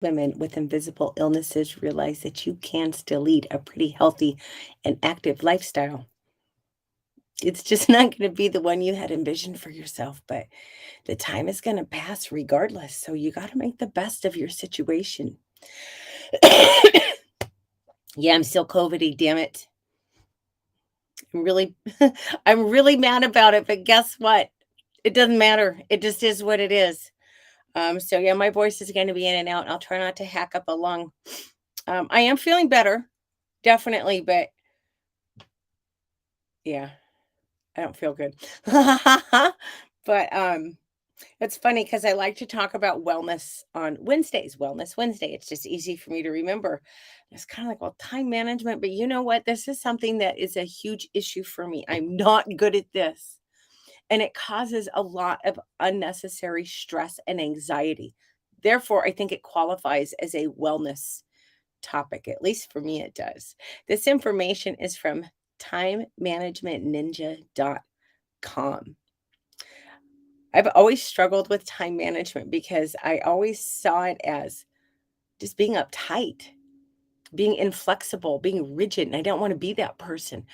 women with invisible illnesses realize that you can still lead a pretty healthy and active lifestyle. It's just not going to be the one you had envisioned for yourself, but the time is going to pass regardless. So you got to make the best of your situation. Yeah, I'm still COVIDy, damn it. I'm really I'm really mad about it, but guess what? It doesn't matter. It just is what it is. So yeah, my voice is going to be in and out. I'll try not to hack up a lung. I am feeling better, definitely, but yeah, I don't feel good. But it's funny because I like to talk about wellness on Wednesdays. Wellness Wednesday. It's just easy for me to remember. It's kind of like, well, time management, but you know what? This is something that is a huge issue for me. I'm not good at this. And it causes a lot of unnecessary stress and anxiety. Therefore, I think it qualifies as a wellness topic. At least for me, it does. This information is from timemanagementninja.com. I've always struggled with time management because I always saw it as just being uptight, being inflexible, being rigid, and I don't want to be that person.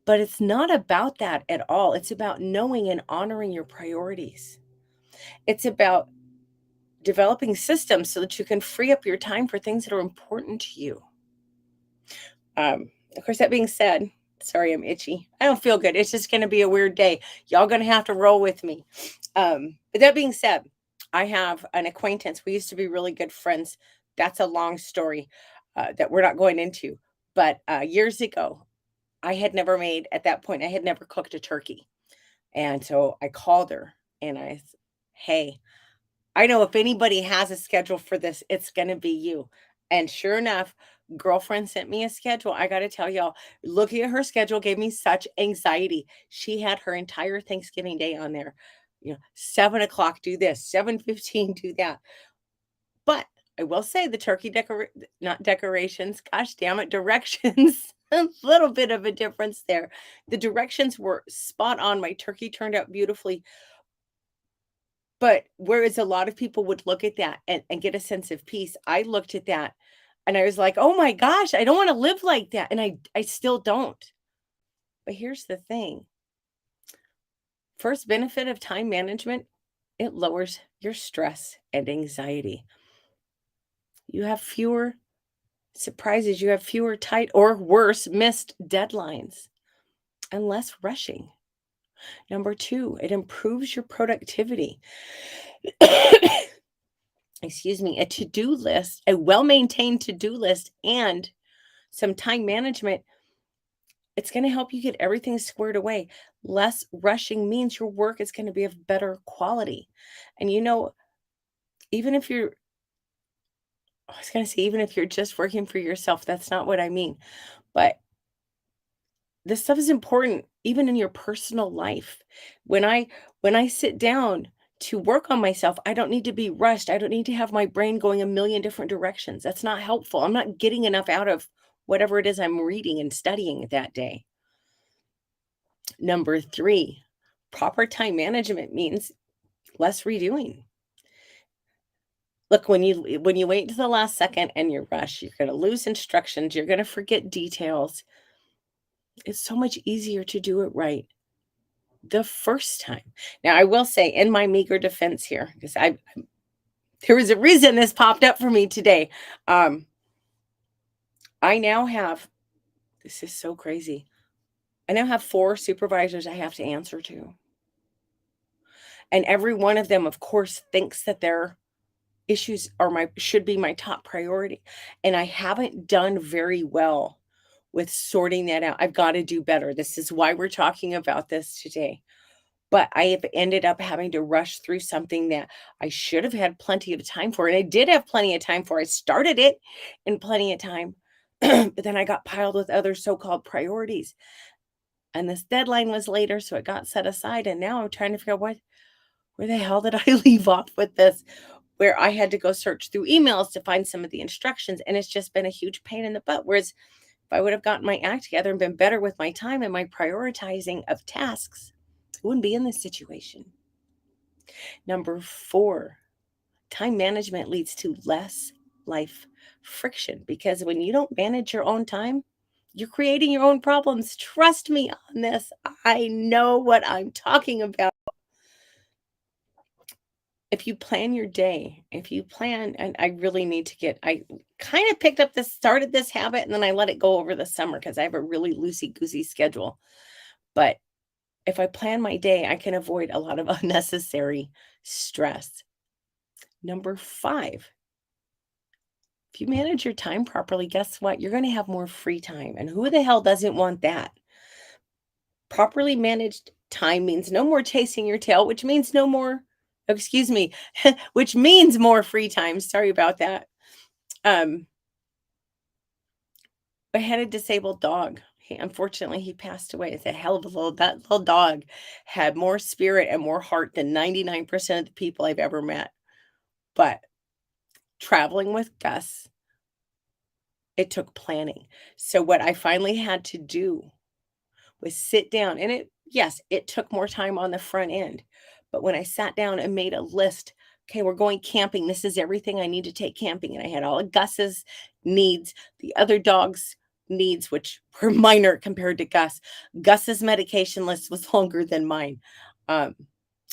But it's not about that at all. It's about knowing and honoring your priorities. It's about developing systems so that you can free up your time for things that are important to you. Of course, that being said, sorry, I'm itchy. I don't feel good. It's just going to be a weird day. Y'all going to have to roll with me. But that being said, I have an acquaintance. We used to be really good friends. That's a long story that we're not going into. But years ago, I had never made, at that point, I had never cooked a turkey. And so I called her and hey, I know if anybody has a schedule for this, it's gonna be you. And sure enough, girlfriend sent me a schedule. I gotta tell y'all, looking at her schedule gave me such anxiety. She had her entire Thanksgiving day on there. 7 o'clock, do this, 7:15, do that. But I will say the turkey not decorations, gosh damn it, directions. A little bit of a difference there. The directions were spot on. My turkey turned out beautifully. But whereas a lot of people would look at that and get a sense of peace, I looked at that and I was like, "Oh my gosh, I don't wanna live like that," and I still don't. But here's the thing, first benefit of time management, it lowers your stress and anxiety. You have fewer surprises, you have fewer tight or worse, missed deadlines and less rushing. Number 2, it improves your productivity. Excuse me, a to-do list, a well-maintained to-do list, and some time management, it's going to help you get everything squared away. Less rushing means your work is going to be of better quality. And even if you're, I was going to say, even if you're just working for yourself, that's not what I mean. But this stuff is important even in your personal life. When I when I sit down to work on myself, I don't need to be rushed. I don't need to have my brain going a million different directions. That's not helpful. I'm not getting enough out of whatever it is I'm reading and studying that day. Number 3, proper time management means less redoing. Look, when you wait to the last second and you rush, you're gonna lose instructions, you're gonna forget details. It's so much easier to do it right the first time. Now, I will say in my meager defense here, because I there was a reason this popped up for me today. Um, I now have this is so crazy. I now have 4 supervisors I have to answer to. And every one of them, of course, thinks that their issues are my should be my top priority. And I haven't done very well with sorting that out. I've got to do better. This is why we're talking about this today. But I have ended up having to rush through something that I should have had plenty of time for, and I did have plenty of time for. I started it in plenty of time, but then I got piled with other so-called priorities, and this deadline was later, so it got set aside, and now I'm trying to figure out where the hell did I leave off with this? Where I had to go search through emails to find some of the instructions, and it's just been a huge pain in the butt. Whereas if I would have gotten my act together and been better with my time and my prioritizing of tasks, I wouldn't be in this situation. Number 4, Time management leads to less life friction because when you don't manage your own time, you're creating your own problems. Trust me on this. I know what I'm talking about. If you plan your day, if you plan, and I really need to get, I kind of picked up this, started this habit, and then I let it go over the summer because I have a really loosey goosey schedule. But if I plan my day, I can avoid a lot of unnecessary stress. Number five, if you manage your time properly, guess what? You're going to have more free time. And who the hell doesn't want that? Properly managed time means no more chasing your tail, which means no more, excuse me, which means more free time. Sorry about that. Um, I had a disabled dog. Unfortunately, he passed away. It's a hell of a little, that little dog had more spirit and more heart than 99% of the people I've ever met. But traveling with Gus, it took planning. So what I finally had to do was sit down and it, yes, it took more time on the front end. But when I sat down and made a list, okay, we're going camping. This is everything I need to take camping. And I had all of Gus's needs, the other dog's needs, which were minor compared to Gus. Gus's medication list was longer than mine. Um,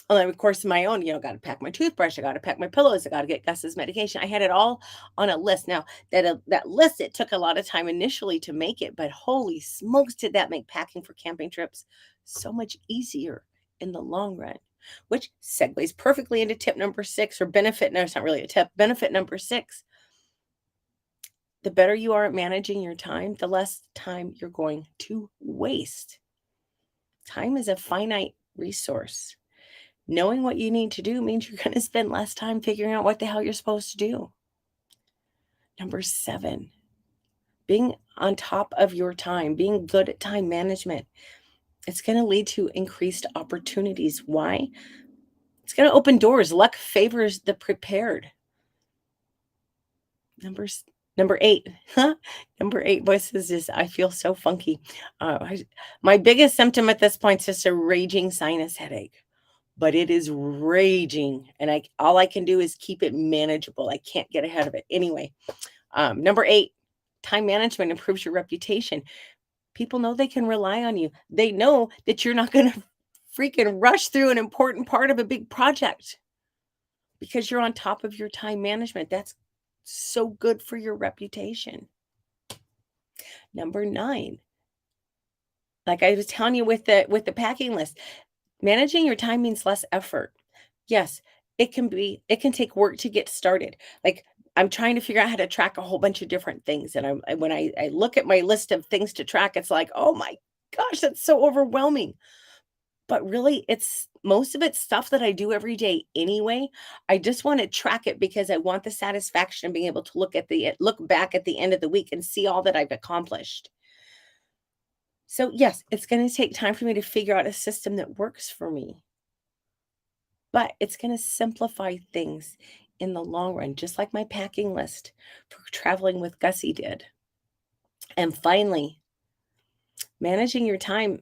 and then, of course, my own, got to pack my toothbrush. I got to pack my pillows. I got to get Gus's medication. I had it all on a list. Now, that list, it took a lot of time initially to make it, but holy smokes, did that make packing for camping trips so much easier in the long run, which segues perfectly into tip number six or benefit. No, it's not really a tip. Benefit number six. The better you are at managing your time, the less time you're going to waste. Time is a finite resource. Knowing what you need to do means you're going to spend less time figuring out what the hell you're supposed to do. Number seven, being on top of your time, being good at time management. It's going to lead to increased opportunities. Why? It's going to open doors. Luck favors the prepared. Number number eight. Number eight, boys, is just I feel so funky. My biggest symptom at this point is just a raging sinus headache. But it is raging, and I all I can do is keep it manageable. I can't get ahead of it. Anyway, number 8, time management improves your reputation. People know they can rely on you. They know that you're not gonna freaking rush through an important part of a big project because you're on top of your time management. That's so good for your reputation. Number 9, like I was telling you with the packing list, managing your time means less effort. Yes, it can take work to get started. Like, I'm trying to figure out how to track a whole bunch of different things, and when I look at my list of things to track, it's like, "Oh my gosh, that's so overwhelming." But really, it's most of it's stuff that I do every day anyway. I just wanna track it because I want the satisfaction of being able to look back at the end of the week and see all that I've accomplished. So, yes, it's gonna take time for me to figure out a system that works for me. But it's going to simplify things in the long run, just like my packing list for traveling with Gussie did. And finally, managing your time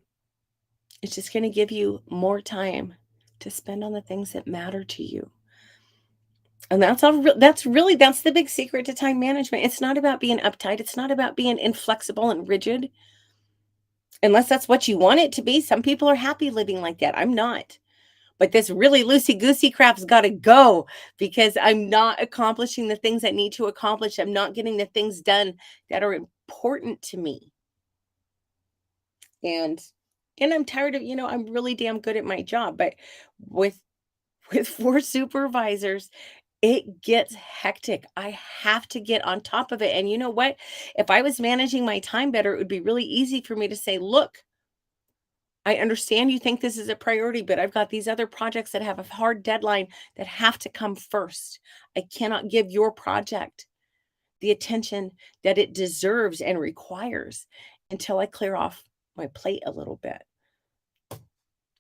is just going to give you more time to spend on the things that matter to you. And that's the big secret to time management. It's not about being uptight. It's not about being inflexible and rigid, unless that's what you want it to be. Some people are happy living like that. I'm not. But this really loosey goosey crap's got to go because I'm not accomplishing the things I need to accomplish. I'm not getting the things done that are important to me. And I'm tired of, I'm really damn good at my job, but with with four supervisors, it gets hectic. I have to get on top of it. And you know what? If I was managing my time better, it would be really easy for me to say, "Look, I understand you think this is a priority, but I've got these other projects that have a hard deadline that have to come first. I cannot give your project the attention that it deserves and requires until I clear off my plate a little bit."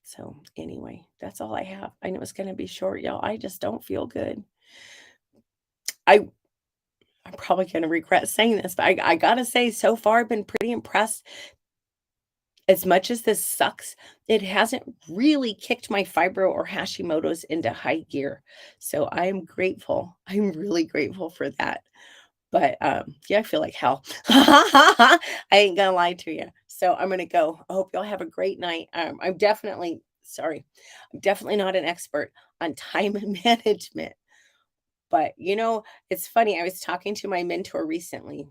So, anyway, that's all I have. I know it's going to be short, y'all. I just don't feel good. I I'm probably going to regret saying this, but I got to say so far I've been pretty impressed As much as this sucks, it hasn't really kicked my fibro or Hashimoto's into high gear. So I'm grateful. I'm really grateful for that. But, yeah, I feel like hell. I ain't gonna lie to you. So I'm gonna go. I hope y'all have a great night. I'm definitely sorry. I'm definitely not an expert on time management. But, it's funny. I was talking to my mentor recently,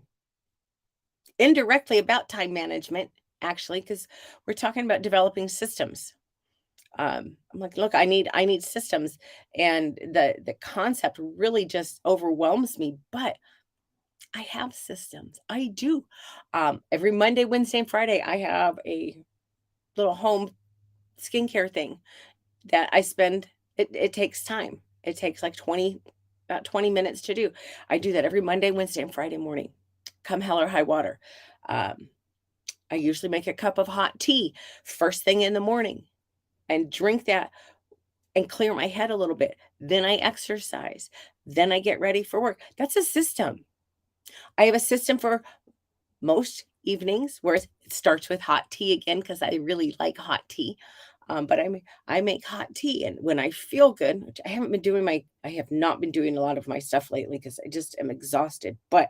indirectly about time management, actually, because we're talking about developing systems. I'm like, look, I need systems, and the concept really just overwhelms me. But I have systems. I do. Every Monday, Wednesday, and Friday, I have a little home skincare thing that I spend. It takes time. It takes like about 20 minutes to do. I do that every Monday, Wednesday, and Friday morning, come hell or high water. Um, I usually make a cup of hot tea first thing in the morning and drink that and clear my head a little bit. Then I exercise. Then I get ready for work. That's a system. I have a system for most evenings, whereas it starts with hot tea again because I really like hot tea. But I make hot tea, and when I feel good, which I have not been doing a lot of my stuff lately because I just am exhausted. But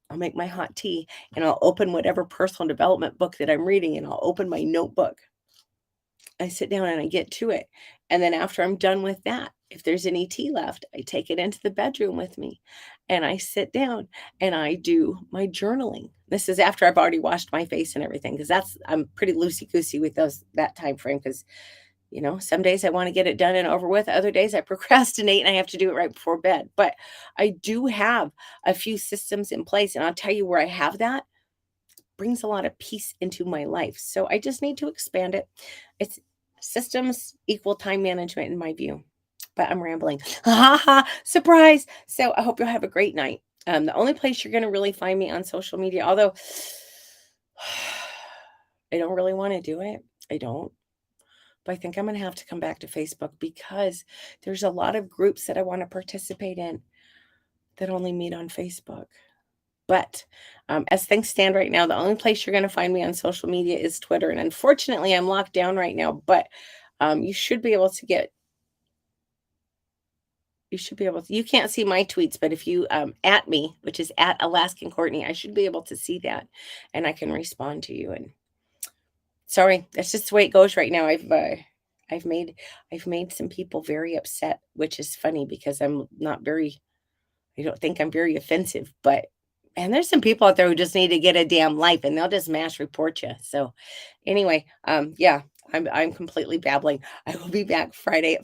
I'll make my hot tea, and I'll open whatever personal development book that I'm reading, and I'll open my notebook. I sit down and I get to it. And then after I'm done with that, if there's any tea left, I take it into the bedroom with me and I sit down and I do my journaling. This is after I've already washed my face and everything because I'm pretty loosey goosey with that time frame because some days I want to get it done and over with. Other days I procrastinate and I have to do it right before bed. But I do have a few systems in place, and I'll tell you where I have that brings a lot of peace into my life. So I just need to expand it. It's systems equal time management in my view. But I'm rambling. Ha ha, surprise. So I hope you'll have a great night. The only place you're going to really find me on social media, although I don't really want to do it, I don't. But I think I'm going to have to come back to Facebook because there's a lot of groups that I want to participate in that only meet on Facebook. But, as things stand right now, the only place you're gonna find me on social media is Twitter, and unfortunately, I'm locked down right now, but, you should be able to get you should be able to you can't see my tweets, but if you, at me, which is at Alaskan Courtney, I should be able to see that, and I can respond to you, and sorry, that's just the way it goes right now. I've made I've made some people very upset, which is funny because I don't think I'm very offensive, but and there's some people out there who just need to get a damn life and they'll just mass report you. So anyway, yeah, I'm completely babbling. I will be back Friday at